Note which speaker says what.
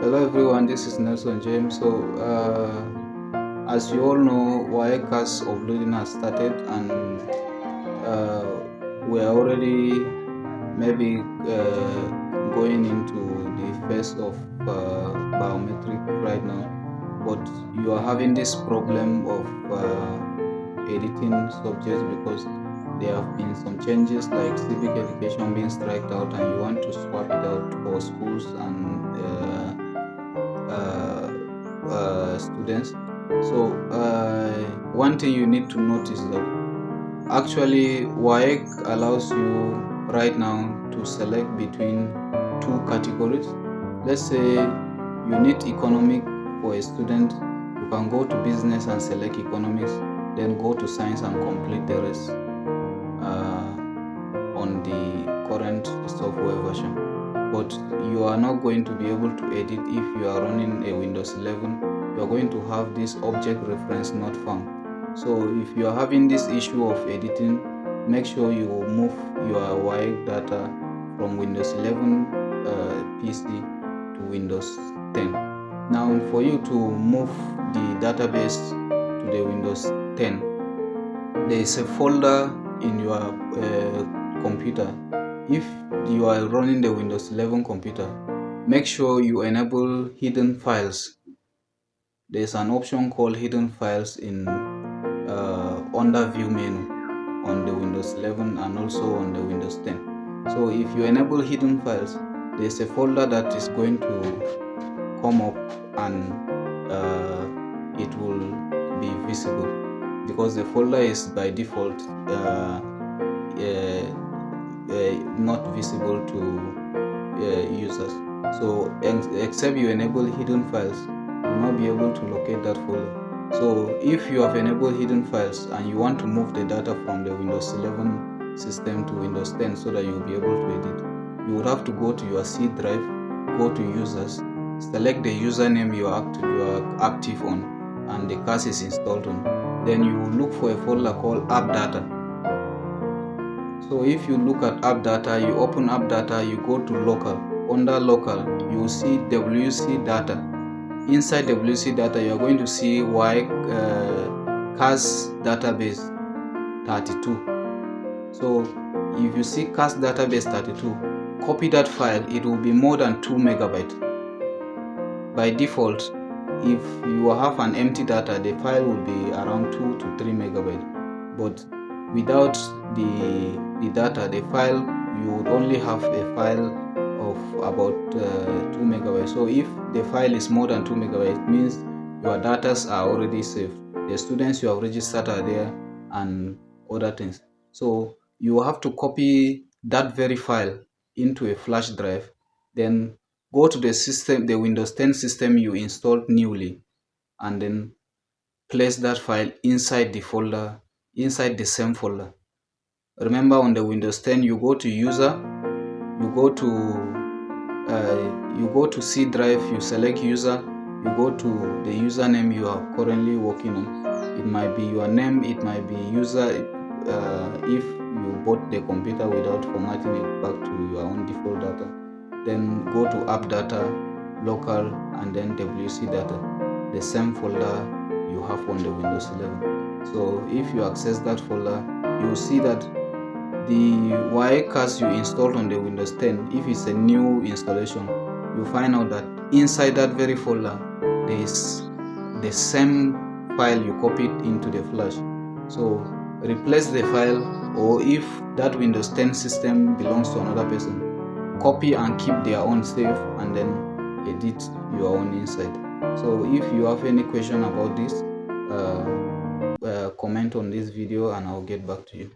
Speaker 1: Hello everyone, this is NelsonJM. So as you all know, Waec uploading has started, and we are already maybe going into the phase of biometric right now, but you are having this problem of editing subjects because there have been some changes like civic education being striked out, and you want to swap it out for schools and students. So one thing you need to notice that actually Waec allows you right now to select between two categories. Let's say you need economic for a student, you can go to business and select economics, then go to science and complete the rest on the current software version. But you are not going to be able to edit if you are running a Windows 11. You are going to have this object reference not found. So if you are having this issue of editing, make sure you move your Waec data from Windows 11 PC to Windows 10. Now for you to move the database to the Windows 10, there is a folder in your computer. If you are running the Windows 11 computer, make sure you enable hidden files. There's an option called hidden files in under view menu on the Windows 11 and also on the Windows 10. So if you enable hidden files, there's a folder that is going to come up, and it will be visible because the folder is by default not visible to users. So except you enable hidden files, you will not be able to locate that folder. So if you have enabled hidden files and you want to move the data from the Windows 11 system to Windows 10 so that you'll be able to edit, you would have to go to your C drive, go to users, select the username you are active on and the cache is installed on. Then you will look for a folder called app data. So if you look at app data, you open app data, you go to local. Under local, you will see WC data. Inside WC data, you are going to see Waec CAS database 32. So if you see CAS database 32, copy that file. It will be more than 2 megabytes. By default, if you have an empty data, the file will be around 2 to 3 megabytes. But without the data, the file, you would only have a file of about 2 megabytes. So if the file is more than 2 megabytes, it means your data are already saved. The students you have registered are there and other things. So you have to copy that very file into a flash drive, then go to the system, the Windows 10 system you installed newly, and then place that file inside the folder, inside the same folder. Remember, on the Windows 10, you go to user, you go to C drive, you select user, you go to the username you are currently working on. It might be your name, it might be user if you bought the computer without formatting it back to your own default data. Then go to app data, local, and then WC data, the same folder you have on the Windows 11. So if you access that folder, you will see that the Waec CAS you installed on the Windows 10, if it's a new installation, you find out that inside that very folder there is the same file you copied into the flash. So replace the file, or if that Windows 10 system belongs to another person, copy and keep their own safe, and then edit your own inside. So if you have any question about this, comment on this video and I'll get back to you.